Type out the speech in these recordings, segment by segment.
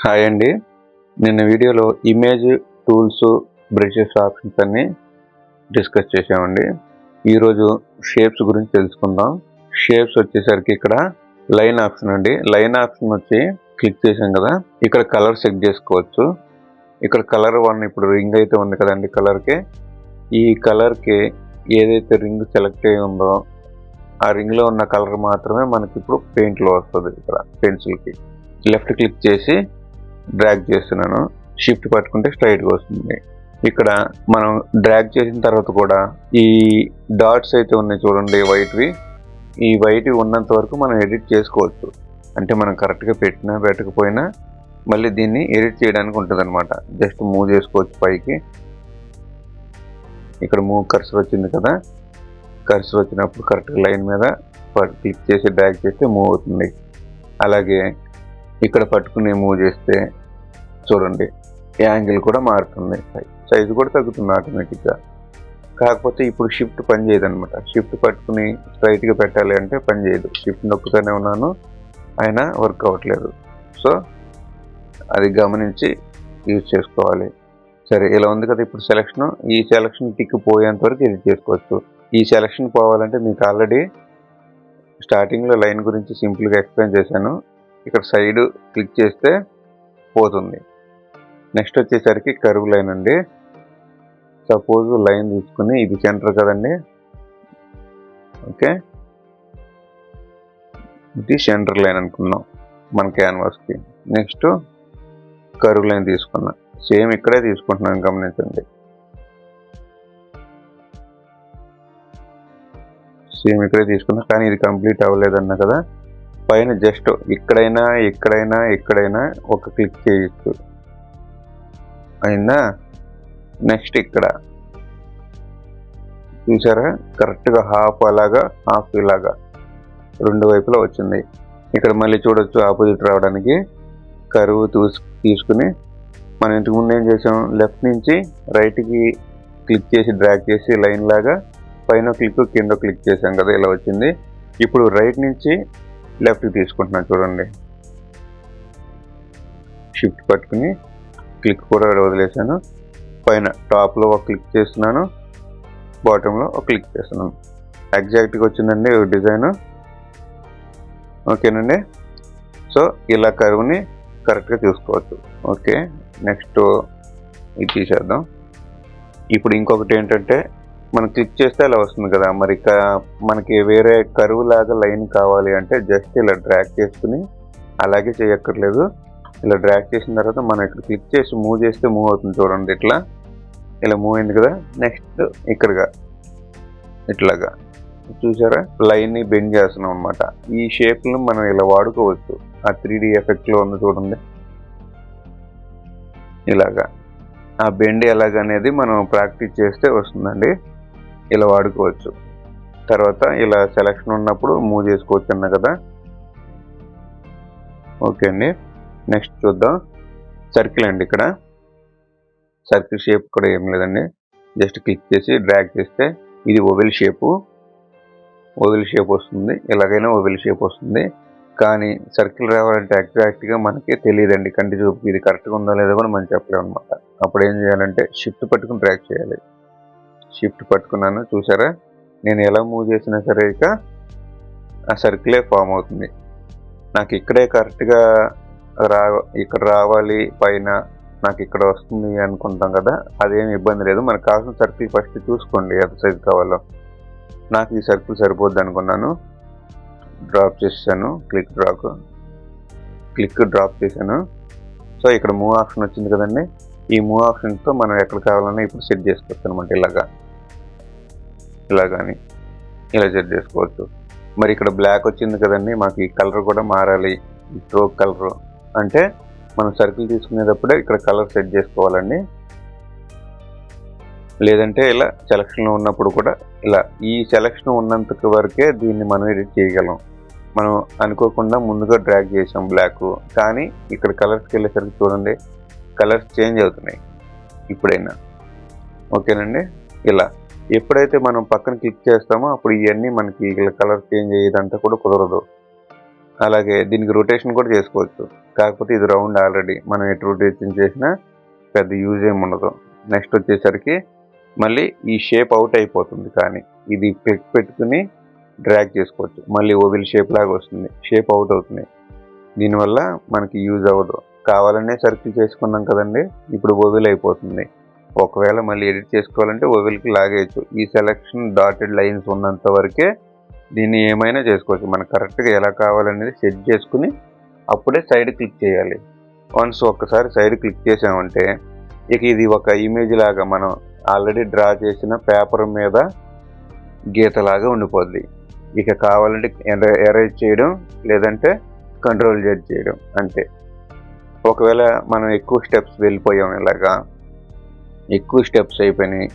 Hi అండి. నిన్న వీడియోలో ఇమేజ్ టూల్స్ బ్రషెస్ ఆప్షన్స్ అన్ని డిస్కస్ చేసామండి. ఈరోజు షేప్స్ గురించి తెలుసుకుందాం. షేప్స్ వచ్చేసరికి ఇక్కడ లైన్ ఆప్షన్ అండి. లైన్ ఆప్షన్ వచ్చి క్లిక్ చేసాం కదా, ఇక్కడ కలర్ సెట్ చేసుకోవచ్చు. ఇక్కడ కలర్ 1 ఇప్పుడు రింగ్ అయితే ఉంది కదండి, కలర్కి ఈ కలర్కి ఏదైతే రింగ్ సెలెక్ట్ అయి ఉందో ఆ రింగ్లో ఉన్న కలర్ మాత్రమే మనకి ఇప్పుడు పెయింట్లో వస్తుంది. ఇక్కడ పెన్సిల్కి లెఫ్ట్ క్లిక్ చేసి డ్రాగ్ చేస్తున్నాను. షిఫ్ట్ పట్టుకుంటే స్ట్రైట్గా వస్తుంది. ఇక్కడ మనం డ్రాగ్ చేసిన తర్వాత కూడా ఈ డాట్స్ అయితే ఉన్నాయి చూడండి, వైట్వి, ఈ వైట్వి ఉన్నంత వరకు మనం ఎడిట్ చేసుకోవచ్చు. అంటే మనం కరెక్ట్గా పెట్టినా పెట్టకపోయినా మళ్ళీ దీన్ని ఎడిట్ చేయడానికి ఉంటుంది అనమాట. జస్ట్ మూవ్ చేసుకోవచ్చు పైకి. ఇక్కడ మూవ్ కర్సర్ వచ్చింది కదా, కర్సర్ వచ్చినప్పుడు కరెక్ట్గా లైన్ మీద క్లిక్ చేసి డ్రాగ్ చేస్తే మూవ్ అవుతుంది. అలాగే ఇక్కడ పట్టుకుని మూవ్ చేస్తే చూడండి యాంగిల్ కూడా మారుతుంది, సైజు కూడా తగ్గుతుంది ఆటోమేటిక్గా. కాకపోతే ఇప్పుడు షిఫ్ట్ పని చేయదు అనమాట. షిఫ్ట్ పట్టుకుని స్ట్రైట్గా పెట్టాలి అంటే పని చేయదు. షిఫ్ట్ నొక్కుతూనే ఉన్నాను, అయినా వర్క్ అవ్వట్లేదు. సో అది గమనించి యూజ్ చేసుకోవాలి. సరే, ఇలా ఉంది కదా ఇప్పుడు సెలక్షన్. ఈ సెలక్షన్ టిక్ పోయేంత వరకు ఎడిట్ చేసుకోవచ్చు. ఈ సెలక్షన్ పోవాలంటే మీకు ఆల్రెడీ స్టార్టింగ్లో లైన్ గురించి సింపుల్గా ఎక్స్ప్లెయిన్ చేశాను. ఇక్కడ సైడ్ క్లిక్ చేస్తే పోతుంది. నెక్స్ట్ వచ్చేసరికి కర్వ్ లైన్ అండి. సపోజ్ లైన్ తీసుకుని ఇది సెంటర్ కదండి, ఓకే, ఇది సెంటర్ లైన్ అనుకున్నాం మన క్యాన్వాస్కి. నెక్స్ట్ కర్వ్ లైన్ తీసుకున్నా, సేమ్ ఇక్కడే తీసుకుంటున్నాను, గమనించండి. సేమ్ ఇక్కడే తీసుకున్నా, కానీ ఇది కంప్లీట్ అవ్వలేదన్నా కదా. పైన జస్ట్ ఇక్కడైనా ఎక్కడైనా ఎక్కడైనా ఒక క్లిక్ చేయొచ్చు, అయిందా. నెక్స్ట్ ఇక్కడ చూసారా, కరెక్ట్గా హాఫ్ అలాగా హాఫ్ ఇలాగా రెండు వైపులా వచ్చింది. ఇక్కడ మళ్ళీ చూడొచ్చు ఆపోజిట్ రావడానికి కరువు తీసుకుని మనం ఇంతకు ముందు ఏం చేసాం, లెఫ్ట్ నుంచి రైట్కి క్లిక్ చేసి డ్రాగ్ చేసి లైన్ లాగా పైన క్లిక్ కింద క్లిక్ చేసాం కదా, ఇలా వచ్చింది. ఇప్పుడు రైట్ నుంచి లెఫ్ట్కి తీసుకుంటున్నాను చూడండి. షిఫ్ట్ పట్టుకుని క్లిక్ కూడా వదిలేసాను. పైన టాప్లో ఒక క్లిక్ చేస్తున్నాను, బాటంలో ఒక క్లిక్ చేస్తున్నాను. ఎగ్జాక్ట్గా వచ్చిందండి డిజైన్, ఓకేనండి. సో ఇలా కర్వ్ని కరెక్ట్గా చూసుకోవచ్చు. ఓకే, నెక్స్ట్ ఇది తీసేద్దాం. ఇప్పుడు ఇంకొకటి ఏంటంటే, మనం క్లిక్ చేస్తే అలా వస్తుంది కదా, మరి మనకి వేరే కర్వ్ లాగా లైన్ కావాలి అంటే జస్ట్ ఇలా డ్రాగ్ చేసుకుని, అలాగే చేయక్కర్లేదు, ఇలా డ్రాగ్ చేసిన తర్వాత మనం ఇక్కడ క్లిక్ చేసి మూవ్ చేస్తే మూవ్ అవుతుంది చూడండి. ఇలా మూవ్ అయింది కదా. నెక్స్ట్ ఇక్కడగా ఇట్లాగా చూసారా, లైన్ని బెండ్ చేస్తున్నాం అనమాట. ఈ షేప్లను మనం ఇలా వాడుకోవచ్చు. ఆ 3D ఎఫెక్ట్లో ఉంది చూడండి, ఇలాగా ఆ బెండ్ ఎలాగనేది మనం ప్రాక్టీస్ చేస్తే వస్తుందండి. ఇలా వాడుకోవచ్చు. తర్వాత ఇలా సెలక్షన్ ఉన్నప్పుడు మూవ్ చేసుకోవచ్చు అన్న కదా. ఓకే అండి, నెక్స్ట్ చూద్దాం. సర్కిల్ అండి. ఇక్కడ సర్కిల్ షేప్ కూడా ఏం లేదండి, జస్ట్ క్లిక్ చేసి డ్రాగ్ చేస్తే ఇది ఓవెల్ షేప్ వస్తుంది. ఎలాగైనా ఓవెల్ షేప్ వస్తుంది. కానీ సర్కిల్ రావాలంటే ఎగ్జాక్ట్గా మనకి తెలియదండి, కంటి చూపుకి ఇది కరెక్ట్గా ఉందో లేదో కూడా మనం చెప్పలేము అనమాట. అప్పుడు ఏం చేయాలంటే షిఫ్ట్ పట్టుకుని డ్రాగ్ చేయాలి. షిఫ్ట్ పట్టుకున్నాను, చూసారా, నేను ఎలా మూవ్ చేసినా సరే ఇక ఆ సర్కిలే ఫామ్ అవుతుంది. నాకు ఇక్కడే కరెక్ట్గా ఇక్కడ రావాలి, పైన నాకు ఇక్కడ వస్తుంది అనుకుంటాం కదా, అదేమి ఇబ్బంది లేదు. మనకు కావాల్సిన సర్కిల్ ఫస్ట్ చూసుకోండి ఎంత సైజు కావాలో. నాకు ఈ సర్కిల్ సరిపోద్ది అనుకున్నాను, డ్రాప్ చేసాను, క్లిక్ డ్రాప్ చేశాను. సో ఇక్కడ మూవ్ ఆప్షన్ వచ్చింది కదండి, ఈ మూవ్ ఆప్షన్తో మనం ఎక్కడ కావాలన్నా ఇప్పుడు సెట్ చేసుకోవచ్చు అనమాట. ఇలాగాని ఇలా సెట్ చేసుకోవచ్చు. మరి ఇక్కడ బ్లాక్ వచ్చింది కదండి, మాకు ఈ కలర్ కూడా మారాలి, ఈ స్ట్రోక్ కలర్ అంటే మనం సర్కిల్ తీసుకునేటప్పుడే ఇక్కడ కలర్ సెట్ చేసుకోవాలండి. లేదంటే ఇలా సెలక్షన్లో ఉన్నప్పుడు కూడా ఇలా ఈ సెలక్షన్ ఉన్నంత వరకే దీన్ని మనం ఎడిట్ చేయగలం. మనం అనుకోకుండా ముందుగా డ్రాగ్ చేసాం బ్లాక్, కానీ ఇక్కడ కలర్స్కి వెళ్ళేసరికి చూడండి కలర్స్ చేంజ్ అవుతున్నాయి ఇప్పుడైనా. ఓకేనండి, ఇలా ఎప్పుడైతే మనం పక్కన క్లిక్ చేస్తామో అప్పుడు ఇవన్నీ మనకి ఇలా కలర్ చేంజ్ అయ్యేదంతా కూడా కుదరదు. అలాగే దీనికి రొటేషన్ కూడా చేసుకోవచ్చు. కాకపోతే ఇది రౌండ్ ఆల్రెడీ, మనం ఎటు రొటేషన్ చేసినా పెద్ద యూజ్ ఏమి ఉండదు. నెక్స్ట్ వచ్చేసరికి మళ్ళీ ఈ షేప్ అవుట్ అయిపోతుంది, కానీ ఇది క్లిక్ పెట్టుకుని డ్రాగ్ చేసుకోవచ్చు. మళ్ళీ ఓవిల్ షేప్ లాగా వస్తుంది, షేప్ అవుట్ అవుతుంది. దీనివల్ల మనకి యూజ్ అవ్వదు. కావాలనే సర్కిల్ చేసుకున్నాం కదండి, ఇప్పుడు ఓవిల్ అయిపోతుంది. ఒకవేళ మళ్ళీ ఎడిట్ చేసుకోవాలంటే ఓవిల్కి లాగేయచ్చు. ఈ సెలెక్షన్ డాటెడ్ లైన్స్ ఉన్నంత వరకే దీన్ని ఏమైనా చేసుకోవచ్చు. మనకు కరెక్ట్గా ఎలా కావాలనేది సెట్ చేసుకుని అప్పుడే సైడ్ క్లిక్ చేయాలి. వన్స్ ఒక్కసారి సైడ్ క్లిక్ చేసామంటే ఇక ఇది ఒక ఇమేజ్ లాగా మనం ఆల్రెడీ డ్రా చేసిన పేపర్ మీద గీతలాగా ఉండిపోద్ది. ఇక కావాలంటే ఎరేజ్ చేయడం, లేదంటే కంట్రోల్ జెడ్ చేయడం అంతే. ఒకవేళ మనం ఎక్కువ స్టెప్స్ వెళ్ళిపోయాం, ఇలాగా ఎక్కువ స్టెప్స్ అయిపోయినాయి,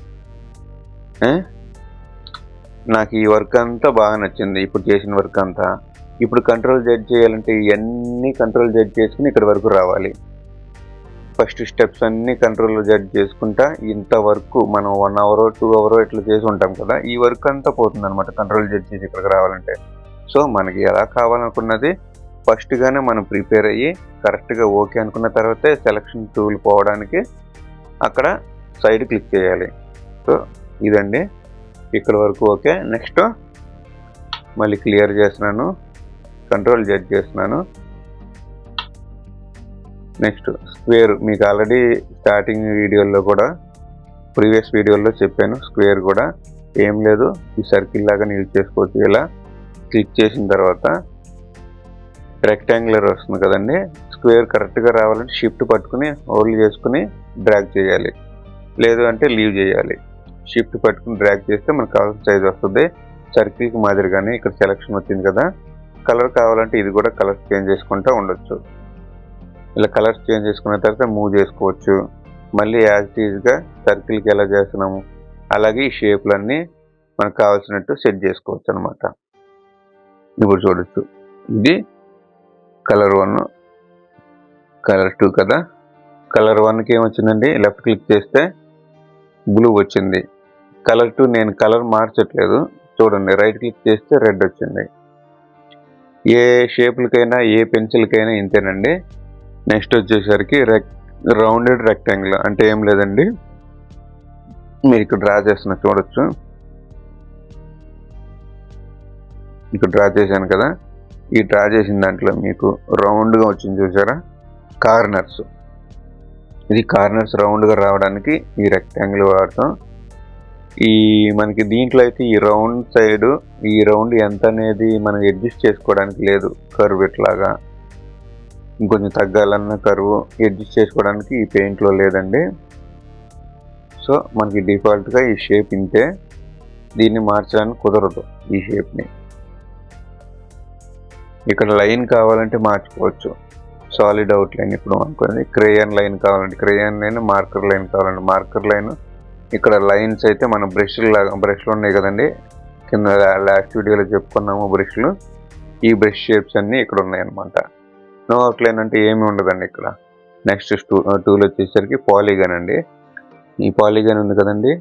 నాకు ఈ వర్క్ అంతా బాగా నచ్చింది, ఇప్పుడు చేసిన వర్క్ అంతా, ఇప్పుడు కంట్రోల్ జెడ్ చేయాలంటే ఇవన్నీ కంట్రోల్ జెడ్ చేసుకుని ఇక్కడి వరకు రావాలి. ఫస్ట్ స్టెప్స్ అన్నీ కంట్రోల్ జెడ్ చేసుకుంటా ఇంతవరకు మనం 1 hour 2 hour ఇట్లా చేసి ఉంటాం కదా, ఈ వర్క్ అంతా పోతుంది అనమాట కంట్రోల్ జెడ్ చేసి ఇక్కడికి రావాలంటే. సో మనకి ఎలా కావాలనుకున్నది ఫస్ట్గానే మనం ప్రిపేర్ అయ్యి కరెక్ట్గా ఓకే అనుకున్న తర్వాతే సెలక్షన్ టూల్ పోవడానికి అక్కడ సైడ్ క్లిక్ చేయాలి. సో ఇదండి, ఇక్కడ వరకు ఓకే. నెక్స్ట్ మళ్ళీ క్లియర్ చేస్తున్నాను, కంట్రోల్ జెడ్ చేస్తున్నాను. నెక్స్ట్ స్క్వేర్, మీకు ఆల్రెడీ స్టార్టింగ్ వీడియోలో కూడా ప్రీవియస్ వీడియోలో చెప్పాను. స్క్వేర్ కూడా ఏం లేదు, ఈ సర్కిల్ లాగా యూజ్ చేసుకోవచ్చు. ఇలా క్లిక్ చేసిన తర్వాత రెక్టాంగులర్ వస్తుంది కదండి, స్క్వేర్ కరెక్ట్గా రావాలంటే షిఫ్ట్ పట్టుకుని హోల్డ్ చేసుకుని డ్రాగ్ చేయాలి, లేదు అంటే లీవ్ చేయాలి. షిఫ్ట్ పట్టుకుని డ్రాగ్ చేస్తే మనకు కావాల్సిన సైజ్ వస్తుంది. సర్కిల్కి మాదిరిగానే ఇక్కడ సెలెక్షన్ వచ్చింది కదా, కలర్ కావాలంటే ఇది కూడా కలర్స్ చేంజ్ చేసుకుంటూ ఉండొచ్చు. ఇలా కలర్స్ చేంజ్ చేసుకున్న తర్వాత మూవ్ చేసుకోవచ్చు. మళ్ళీ యాజ్ ఈజ్గా సర్కిల్కి ఎలా చేస్తున్నాము అలాగే ఈ షేప్లన్నీ మనకు కావాల్సినట్టు సెట్ చేసుకోవచ్చు అనమాట. ఇప్పుడు చూడొచ్చు, ఇది కలర్ 1, కలర్ 2 కదా. కలర్ 1కి ఏమొచ్చిందండి, లెఫ్ట్ క్లిక్ చేస్తే బ్లూ వచ్చింది. కలర్ 2 నేను కలర్ మార్చట్లేదు, చూడండి రైట్ క్లిక్ చేస్తే రెడ్ వచ్చింది. ఏ షేపులకైనా ఏ పెన్సిల్కైనా ఇంతేనండి. నెక్స్ట్ వచ్చేసరికి రౌండెడ్ రెక్టాంగిల్ అంటే ఏం లేదండి, మీరు ఇక్కడ డ్రా చేస్తున్న చూడొచ్చు, ఇక్కడ డ్రా చేశాను కదా, ఈ డ్రా చేసిన దాంట్లో మీకు రౌండ్గా వచ్చింది చూసారా, కార్నర్స్. ఇది కార్నర్స్ రౌండ్గా రావడానికి ఈ రెక్టాంగిల్ వాడతాం. ఈ మనకి దీంట్లో అయితే ఈ రౌండ్ సైడ్, ఈ రౌండ్ ఎంత అనేది మనం అడ్జస్ట్ చేసుకోవడానికి లేదు. కర్వ్ ఇట్లాగా ఇంకొంచెం తగ్గాలన్న కర్వ్ అడ్జస్ట్ చేసుకోవడానికి ఈ పెయింట్లో లేదండి. సో మనకి డిఫాల్ట్గా ఈ షేప్ ఇంతే, దీన్ని మార్చడానికి కుదరదు ఈ షేప్ని. ఇక్కడ లైన్ కావాలంటే మార్చుకోవచ్చు, సాలిడ్ అవుట్ లైన్ ఇప్పుడు అనుకోండి. క్రేయన్ లైన్ కావాలంటే క్రేయన్ లైన్, మార్కర్ లైన్ కావాలంటే మార్కర్ లైన్. ఇక్కడ లైన్స్ అయితే మన బ్రష్లు ఉన్నాయి కదండి, కింద లాస్ట్ వీడియోలో చెప్పుకున్నాము బ్రష్లు. ఈ బ్రష్ షేప్స్ అన్నీ ఇక్కడ ఉన్నాయన్నమాట. నో అవుట్లైన్ అంటే ఏమీ ఉండదండి ఇక్కడ. నెక్స్ట్ టూల్ వచ్చేసరికి పాలిగన్ అండి. ఈ పాలిగన్ ఉంది కదండి,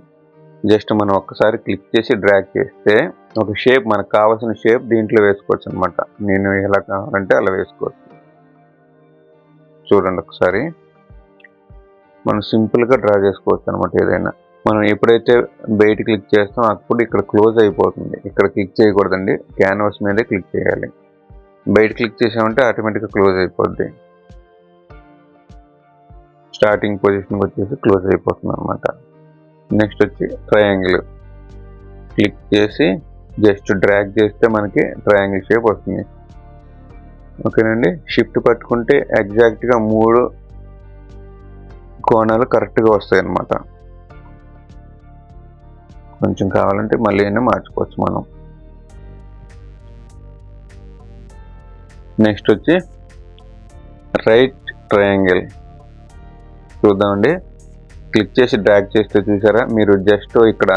జస్ట్ మనం ఒక్కసారి క్లిక్ చేసి డ్రాగ్ చేస్తే ఒక షేప్, మనకు కావాల్సిన షేప్ దీంట్లో వేసుకోవచ్చు అనమాట. నేను ఎలా కావాలంటే అలా వేసుకోవచ్చు. చూడండి ఒకసారి, మనం సింపుల్గా డ్రా చేసుకోవచ్చు అనమాట. ఏదైనా మనం ఎప్పుడైతే బయట క్లిక్ చేస్తాం అప్పుడు ఇక్కడ క్లోజ్ అయిపోతుంది. ఇక్కడ క్లిక్ చేయకూడదండి, క్యాన్వాస్ మీదే క్లిక్ చేయాలి. బయట క్లిక్ చేసామంటే ఆటోమేటిక్గా క్లోజ్ అయిపోద్ది. స్టార్టింగ్ పొజిషన్కి వచ్చేసి క్లోజ్ అయిపోతుంది అనమాట. నెక్స్ట్ వచ్చి ట్రయాంగిల్, క్లిక్ చేసి జస్ట్ డ్రాగ్ చేస్తే మనకి ట్రయాంగిల్ షేప్ వస్తుంది. ఓకేనండి. షిఫ్ట్ పట్టుకుంటే ఎగ్జాక్ట్గా 3 కోణాలు కరెక్ట్గా వస్తాయి అన్నమాట. కొంచెం కావాలంటే మళ్ళీ అయినా మార్చుకోవచ్చు మనం. నెక్స్ట్ వచ్చి రైట్ ట్రయాంగిల్ చూద్దామండి. క్లిక్ చేసి డ్రాగ్ చేస్తే చూసారా, మీరు జస్ట్ ఇక్కడ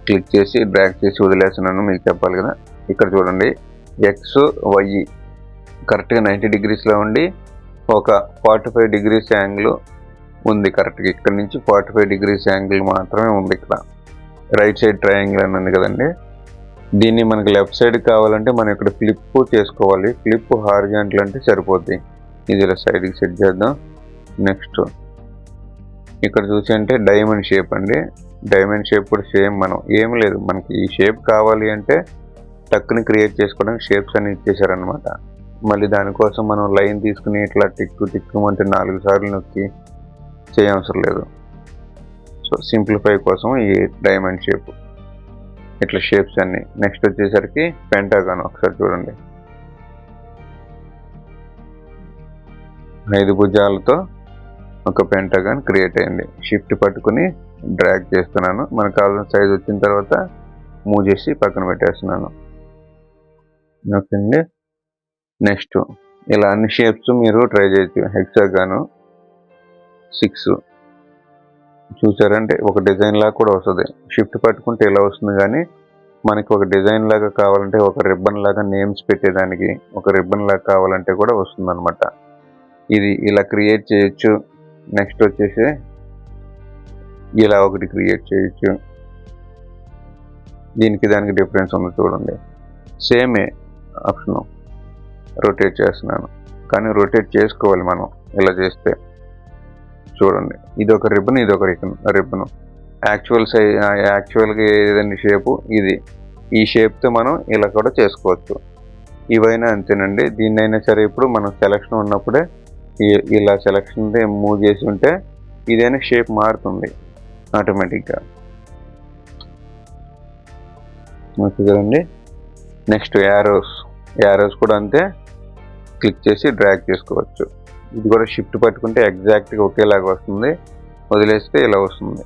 క్లిక్ చేసి డ్రాగ్ చేసి వదిలేస్తున్నాను, మీకు చెప్పాలి కదా. ఇక్కడ చూడండి, ఎక్స్ వై కరెక్ట్గా 90 degreesలో ఉండి ఒక 45 degrees యాంగిల్ ఉంది కరెక్ట్గా. ఇక్కడ నుంచి 45 degrees యాంగిల్ మాత్రమే ఉంది ఇక్కడ. రైట్ సైడ్ ట్రయాంగిల్ అని ఉంది కదండి, దీన్ని మనకి లెఫ్ట్ సైడ్ కావాలంటే మనం ఇక్కడ ఫ్లిప్ చేసుకోవాలి. ఫ్లిప్ హారిజాంటల్ అంటే సరిపోద్ది. ఇది ఇలా సైడ్కి సెట్ చేద్దాం. నెక్స్ట్ ఇక్కడ చూసి అంటే డైమండ్ షేప్ అండి. డైమండ్ షేప్ కూడా సేమ్, మనం ఏమి లేదు, మనకి ఈ షేప్ కావాలి అంటే టక్కుని క్రియేట్ చేసుకోవడానికి షేప్స్ అని ఇచ్చేసారనమాట. మళ్ళీ దానికోసం మనం లైన్ తీసుకుని ఇట్లా టిక్కు అంటే 4 సార్లు నొక్కి చేయవసరం లేదు. సో సింప్లిఫై కోసం ఈ డైమండ్ షేప్, ఇట్లా షేప్స్ అన్ని. నెక్స్ట్ వచ్చేసరికి పెంటాగాన్, ఒకసారి చూడండి. 5 భుజాలతో ఒక పెంటాగాన్ క్రియేట్ అయింది. షిఫ్ట్ పట్టుకుని డ్రాగ్ చేస్తున్నాను. మనకు కావాల్సిన సైజ్ వచ్చిన తర్వాత మూవ్ చేసి పక్కన పెట్టేస్తున్నాను. ఓకే అండి. నెక్స్ట్ ఇలా అన్ని షేప్స్ మీరు ట్రై చేయొచ్చు. హెక్సాగాను 6 చూసారంటే ఒక డిజైన్ లాగా కూడా వస్తుంది. షిఫ్ట్ పట్టుకుంటే ఇలా వస్తుంది, కానీ మనకి ఒక డిజైన్ లాగా కావాలంటే, ఒక రిబ్బన్ లాగా నేమ్స్ పెట్టేదానికి ఒక రిబ్బన్ లాగా కావాలంటే కూడా వస్తుంది అనమాట. ఇది ఇలా క్రియేట్ చేయొచ్చు. నెక్స్ట్ వచ్చేసి ఇలా ఒకటి క్రియేట్ చేయొచ్చు. దీనికి దానికి డిఫరెన్స్ ఉంది చూడండి. సేమే ఆప్షను. రొటేట్ చేస్తున్నాను, కానీ రొటేట్ చేసుకోవాలి మనం ఇలా చేస్తే. చూడండి, ఇది ఒక రిబ్బన్, ఇది ఒక రిబ్బన్. యాక్చువల్గా ఏదైనా షేపు ఇది. ఈ షేప్తో మనం ఇలా కూడా చేసుకోవచ్చు. ఇవైనా అంతేనండి. దీన్నైనా సరే ఇప్పుడు మనం సెలక్షన్ ఉన్నప్పుడే ఇలా సెలక్షన్ మూవ్ చేసి ఉంటే ఇదైనా షేప్ మారుతుంది ఆటోమేటిక్గా. ఓకే కదండి. నెక్స్ట్ యారోస్ కూడా అంతే, క్లిక్ చేసి డ్రాగ్ చేసుకోవచ్చు. ఇది కూడా షిఫ్ట్ పట్టుకుంటే ఎగ్జాక్ట్గా ఒకేలాగా వస్తుంది. వదిలేస్తే ఇలా వస్తుంది.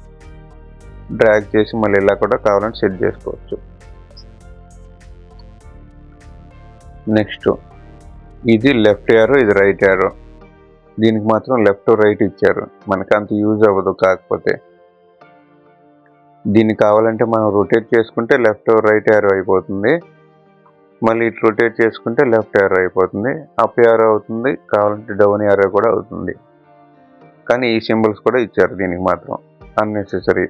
డ్రాగ్ చేసి మళ్ళీ ఇలా కూడా కావాలంటే సెట్ చేసుకోవచ్చు. నెక్స్ట్ ఇది లెఫ్ట్ యారో, ఇది రైట్ యారో. దీనికి మాత్రం లెఫ్ట్ రైట్ ఇచ్చారు, మనకు అంత యూజ్ అవ్వదు. కాకపోతే దీన్ని కావాలంటే మనం రొటేట్ చేసుకుంటే లెఫ్ట్ రైట్ యారో అయిపోతుంది. మళ్ళీ ఇటు రొటేట్ చేసుకుంటే లెఫ్ట్ యారో అయిపోతుంది. అప్ యారో అవుతుంది, కావాలంటే డౌన్ యారో కూడా అవుతుంది. కానీ ఈ సింబల్స్ కూడా ఇచ్చారు దీనికి మాత్రం, అన్నెసెసరీ.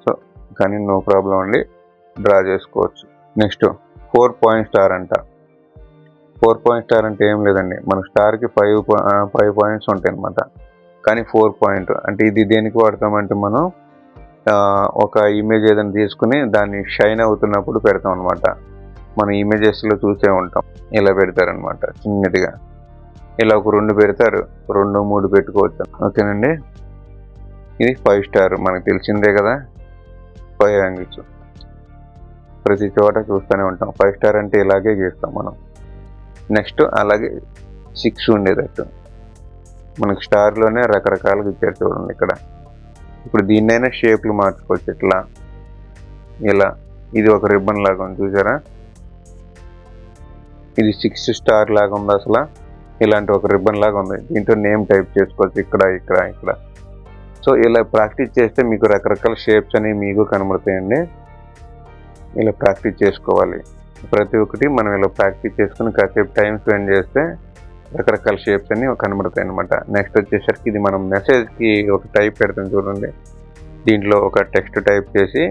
సో కానీ నో ప్రాబ్లం అండి, డ్రా చేసుకోవచ్చు. నెక్స్ట్ 4 పాయింట్ స్టార్ అంట. 4 పాయింట్ స్టార్ అంటే ఏం లేదండి, మన స్టార్కి 5 పాయింట్స్ ఉంటాయి అన్నమాట. కానీ 4 పాయింట్ అంటే ఇది దేనికి వాడతామంటే, మనం ఒక ఇమేజ్ ఏదైనా తీసుకుని దాన్ని షైన్ అవుతున్నప్పుడు పెడతాం అనమాట. మనం ఇమేజెస్లో చూసే ఉంటాం, ఇలా పెడతారనమాట చిన్నదిగా. ఇలా ఒక 2 పెడతారు, 2, 3 పెట్టుకోవచ్చు. ఓకేనండి. ఇది 5 స్టార్, మనకు తెలిసిందే కదా. 5 యాంగిల్స్ ప్రతి చోట చూస్తూనే ఉంటాం. 5 స్టార్ అంటే ఇలాగే గీస్తాం మనం. నెక్స్ట్ అలాగే 6 ఉండేటట్టు మనకి స్టార్లోనే రకరకాలుగా ఇచ్చారు చూడండి ఇక్కడ. ఇప్పుడు దీన్నైనా షేప్లు మార్చుకోవచ్చు ఇట్లా, ఇలా. ఇది ఒక రిబ్బన్ లాగా ఉంది చూసారా. ఇది 6 స్టార్ లాగా ఉంది అసలు. ఇలాంటి ఒక రిబ్బన్ లాగా ఉంది. దీంట్లో నేమ్ టైప్ చేసుకోవచ్చు ఇక్కడ ఇక్కడ ఇక్కడ. సో ఇలా ప్రాక్టీస్ చేస్తే మీకు రకరకాల షేప్స్ అనేవి మీకు కనబడతాయండి. ఇలా ప్రాక్టీస్ చేసుకోవాలి. ప్రతి ఒక్కటి మనం ఇలా ప్రాక్టీస్ చేసుకుని కాసేపు టైం స్పెండ్ చేస్తే రకరకాల షేప్స్ అన్ని కనబడతాయి అనమాట. నెక్స్ట్ వచ్చేసరికి ఇది మనం మెసేజ్కి ఒక టైప్ పెడతాం చూడండి. దీంట్లో ఒక టెక్స్ట్ టైప్ చేసి,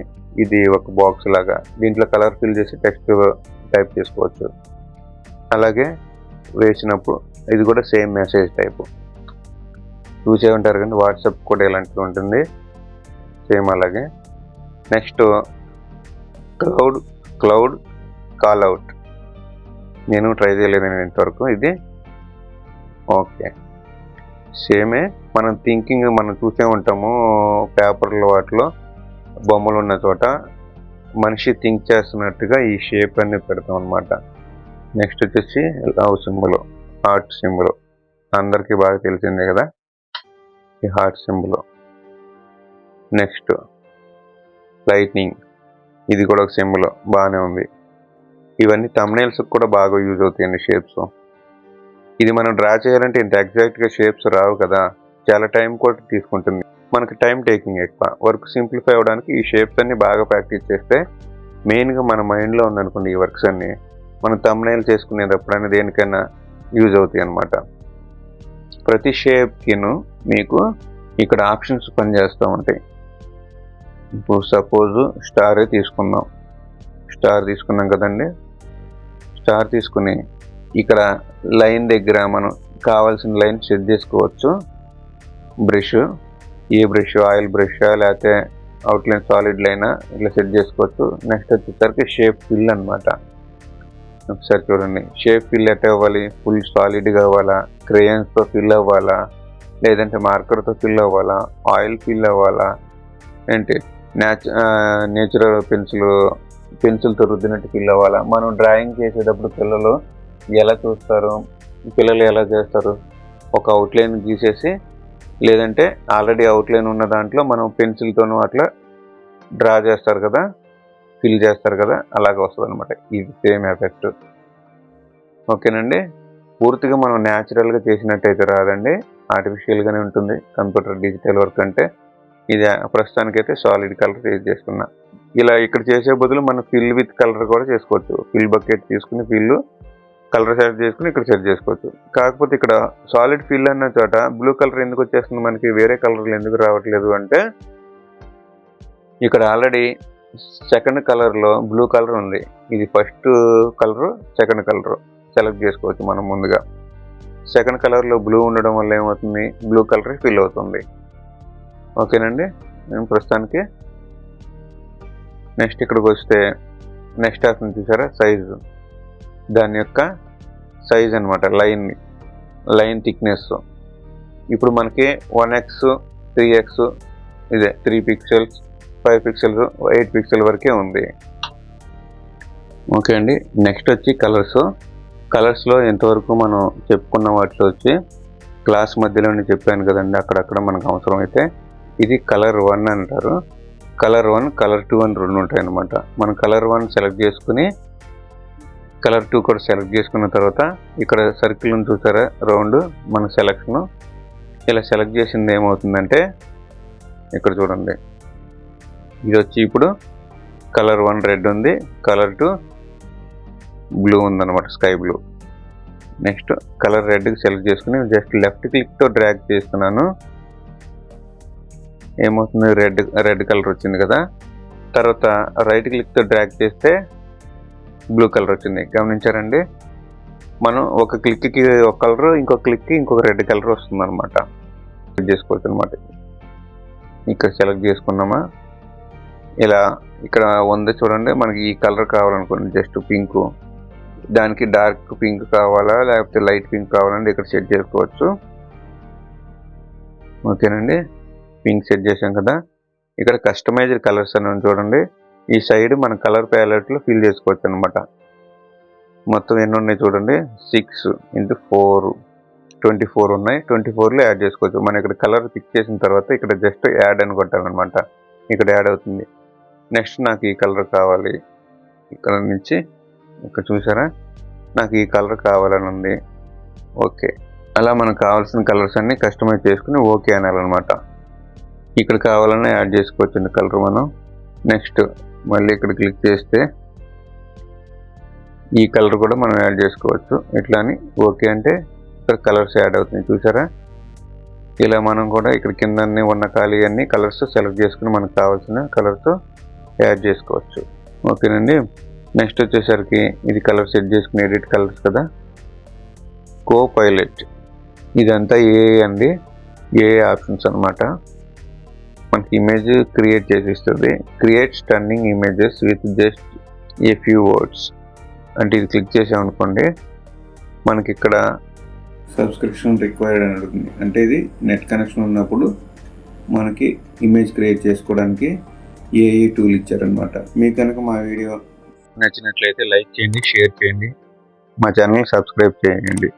ఇది ఒక బాక్స్ లాగా, దీంట్లో కలర్ ఫిల్ చేసి టెక్స్ట్ టైప్ చేసుకోవచ్చు. అలాగే వేసినప్పుడు ఇది కూడా సేమ్ మెసేజ్ టైపు చూసే ఉంటారు కానీ వాట్సాప్ కూడా ఇలాంటివి ఉంటుంది సేమ్ అలాగే. Next cloud call out. నేను ట్రై చేయలేదు ఇంతవరకు ఇది. ఓకే, సేమే మనం థింకింగ్ మనం చూసే ఉంటాము పేపర్లో, వాటిలో బొమ్మలు ఉన్న చోట మనిషి థింక్ చేస్తున్నట్టుగా ఈ షేప్ అన్ని పెడతాం అనమాట. నెక్స్ట్ వచ్చేసి లవ్ సింబల్, హార్ట్ సింబల్, అందరికీ బాగా తెలిసిందే కదా ఈ హార్ట్ సింబల్. నెక్స్ట్ లైట్నింగ్, ఇది కూడా ఒక సింబల్, బాగానే ఉంది. ఇవన్నీ థంబ్నెయిల్స్కి కూడా బాగా యూజ్ అవుతాయండి షేప్స్. ఇది మనం డ్రా చేయాలంటే ఇంత ఎగ్జాక్ట్గా షేప్స్ రావు కదా, చాలా టైం కూడా తీసుకుంటుంది. మనకి టైం టేకింగ్ ఎక్కువ. వర్క్ సింప్లిఫై అవ్వడానికి ఈ షేప్స్ అన్ని బాగా ప్రాక్టీస్ చేస్తే, మెయిన్గా మన మైండ్లో ఉందనుకోండి ఈ వర్క్స్ అన్ని, మనం థంబ్నెయిల్ చేసుకునేటప్పుడైనా దేనికైనా యూజ్ అవుతాయి అన్నమాట. ప్రతి షేప్కిను మీకు ఇక్కడ ఆప్షన్స్ పనిచేస్తూ ఉంటాయి. ఇప్పుడు సపోజ్ స్టారే తీసుకుందాం. స్టార్ తీసుకున్నాం కదండి. స్టార్ తీసుకుని ఇక్కడ లైన్ దగ్గర మనం కావాల్సిన లైన్ సెట్ చేసుకోవచ్చు. బ్రష్, ఏ బ్రష్, ఆయిల్ బ్రష్ లేకపోతే అవుట్లైన్ సాలిడ్ లైన్ ఇట్లా సెట్ చేసుకోవచ్చు. నెక్స్ట్ వచ్చేసరికి షేప్ ఫిల్ అనమాట. ఒకసారి చూడండి, షేప్ ఫిల్ ఎట్ అవ్వాలి, ఫుల్ సాలిడ్గా అవ్వాలా, క్రేయన్స్తో ఫిల్ అవ్వాలా, లేదంటే మార్కర్తో ఫిల్ అవ్వాలా, ఆయిల్ ఫిల్ అవ్వాలా, ఏంటి నేచురల్ పెన్సిల్తో రుద్దినట్టు ఫిల్ అవ్వాలా. మనం డ్రాయింగ్ చేసేటప్పుడు పిల్లలు ఎలా చూస్తారు, పిల్లలు ఎలా చేస్తారు, ఒక అవుట్లైన్ గీసేసి లేదంటే ఆల్రెడీ అవుట్లైన్ ఉన్న దాంట్లో మనం పెన్సిల్తోనూ అట్లా డ్రా చేస్తారు కదా, ఫిల్ చేస్తారు కదా, అలాగే వస్తుంది అనమాట. ఇది సేమ్ ఎఫెక్ట్. ఓకేనండి. పూర్తిగా మనం న్యాచురల్గా చేసినట్టయితే రాదండి, ఆర్టిఫిషియల్గానే ఉంటుంది. కంప్యూటర్ డిజిటల్ వర్క్ అంటే ఇది ప్రస్తుతానికైతే సాలిడ్ కలర్ యూజ్ చేస్తున్నా. ఇలా ఇక్కడ చేసే బదులు మనం ఫిల్ విత్ కలర్ కూడా చేసుకోవచ్చు. ఫిల్ బకెట్ తీసుకుని ఫిల్ కలర్ సెట్ చేసుకుని ఇక్కడ సెట్ చేసుకోవచ్చు. కాకపోతే ఇక్కడ సాలిడ్ ఫిల్ అన్న చోట బ్లూ కలర్ ఎందుకు వచ్చేస్తుంది మనకి, వేరే కలర్లు ఎందుకు రావట్లేదు అంటే ఇక్కడ ఆల్రెడీ సెకండ్ కలర్లో బ్లూ కలర్ ఉంది. ఇది first colour, second colour select చేసుకోవచ్చు మనం ముందుగా. సెకండ్ కలర్లో బ్లూ ఉండడం వల్ల ఏమవుతుంది, బ్లూ కలర్ ఫిల్ అవుతుంది. ఓకేనండి. నేను ప్రస్తుతానికి నెక్స్ట్ ఇక్కడికి వస్తే నెక్స్ట్ ఆప్షన్ చూసారా, సైజు. దాని యొక్క సైజ్ అనమాట, లైన్ థిక్నెస్. ఇప్పుడు మనకి 1x 3x ఇదే 3 పిక్సెల్స్ 5 పిక్సెల్స్ 8 పిక్సెల్ వరకే ఉంది. ఓకే అండి. నెక్స్ట్ వచ్చి కలర్స్లో ఎంతవరకు మనం చెప్పుకున్న వాటిలో వచ్చి క్లాస్ మధ్యలోనే చెప్పాను కదండి, అక్కడక్కడ మనకు అవసరం అయితే ఇది కలర్ 1 అంటారు. కలర్ 1, కలర్ 2 అని రెండు ఉంటాయి అన్నమాట. మనం కలర్ 1 సెలెక్ట్ చేసుకుని కలర్ 2 కూడా సెలెక్ట్ చేసుకున్న తర్వాత ఇక్కడ సర్కిల్ ఉంది చూసారా, రౌండ్, మన సెలెక్షన్ ఇలా సెలెక్ట్ చేసింది ఏమవుతుందంటే ఇక్కడ చూడండి, ఇది వచ్చి ఇప్పుడు కలర్ 1 రెడ్ ఉంది, కలర్ 2 బ్లూ ఉందన్నమాట, స్కై బ్లూ. నెక్స్ట్ కలర్ రెడ్కి సెలెక్ట్ చేసుకుని జస్ట్ లెఫ్ట్ క్లిక్తో డ్రాగ్ చేస్తున్నాను. ఏమవుతుంది, రెడ్ కలర్ వచ్చింది కదా. తర్వాత రైట్ క్లిక్తో డ్రాగ్ చేస్తే బ్లూ కలర్ వచ్చింది. గమనించారండి, మనం ఒక క్లిక్కి ఒక కలర్, ఇంకొక క్లిక్కి ఇంకొక రెడ్ కలర్ వస్తుంది అనమాట. చేసుకోవచ్చు అనమాట. ఇక్కడ సెలెక్ట్ చేసుకున్నామా, ఇలా ఇక్కడ ఉంది చూడండి, మనకి ఈ కలర్ కావాలనుకోండి, జస్ట్ పింక్, దానికి డార్క్ పింక్ కావాలా లేకపోతే లైట్ పింక్ కావాలంటే ఇక్కడ సెట్ చేసుకోవచ్చు. ఓకేనండి. పింక్ సెట్ చేసాం కదా. ఇక్కడ కస్టమైజ్డ్ కలర్స్ అని చూడండి, ఈ సైడ్ మన కలర్ ప్యాలెట్లో ఫిల్ చేసుకోవచ్చు అనమాట. మొత్తం ఎన్ని ఉన్నాయి చూడండి, 6x4 24 ఉన్నాయి. 24లో యాడ్ చేసుకోవచ్చు. మనం ఇక్కడ కలర్ పిక్ చేసిన తర్వాత ఇక్కడ జస్ట్ యాడ్ అని కొట్టామన్నమాట, ఇక్కడ యాడ్ అవుతుంది. నెక్స్ట్ నాకు ఈ కలర్ కావాలి, ఇక్కడ నుంచి ఇక్కడ చూసారా, నాకు ఈ కలర్ కావాలని ఉంది. ఓకే, అలా మనకు కావాల్సిన కలర్స్ అన్ని కస్టమైజ్ చేసుకుని ఓకే అనాలన్నమాట. ఇక్కడ కావాలన్నా యాడ్ చేసుకోవచ్చు కలర్ మనం. నెక్స్ట్ మళ్ళీ ఇక్కడ క్లిక్ చేస్తే ఈ కలర్ కూడా మనం యాడ్ చేసుకోవచ్చు. ఇట్లా అని ఓకే అంటే ఇక్కడ కలర్స్ యాడ్ అవుతుంది చూసారా. ఇలా మనం కూడా ఇక్కడ కింద ఉన్న ఖాళీ అన్ని కలర్స్ సెలెక్ట్ చేసుకుని మనకు కావాల్సిన కలర్తో యాడ్ చేసుకోవచ్చు. ఓకేనండి. నెక్స్ట్ వచ్చేసరికి ఇది కలర్ సెట్ చేసుకుని ఎడిట్ కలర్స్ కదా, కోపైలట్. ఇదంతా ఏఐ అండి, ఏఐ ఆప్షన్స్ అనమాట. మనకి ఇమేజ్ క్రియేట్ చేసి ఇస్తుంది. Create stunning images with just a few words అంటే ఇది క్లిక్ చేసామనుకోండి, మనకి ఇక్కడ సబ్స్క్రిప్షన్ రిక్వైర్డ్ అని అడుగుతుంది. అంటే ఇది నెట్ కనెక్షన్ ఉన్నప్పుడు మనకి ఇమేజ్ క్రియేట్ చేసుకోవడానికి ఏఐ టూల్ ఇచ్చారనమాట. మీకు కనుక మా వీడియో నచ్చినట్లయితే లైక్ చేయండి, షేర్ చేయండి, మా ఛానల్ సబ్స్క్రైబ్ చేయండి.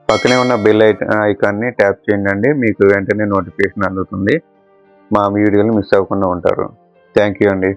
పక్కనే ఉన్న బెల్ ఐకాన్ని ట్యాప్ చేయండి, మీకు వెంటనే నోటిఫికేషన్ అందుతుంది. మా వీడియోలు మిస్ అవ్వకుండా ఉంటారు. థ్యాంక్ యూ అండి.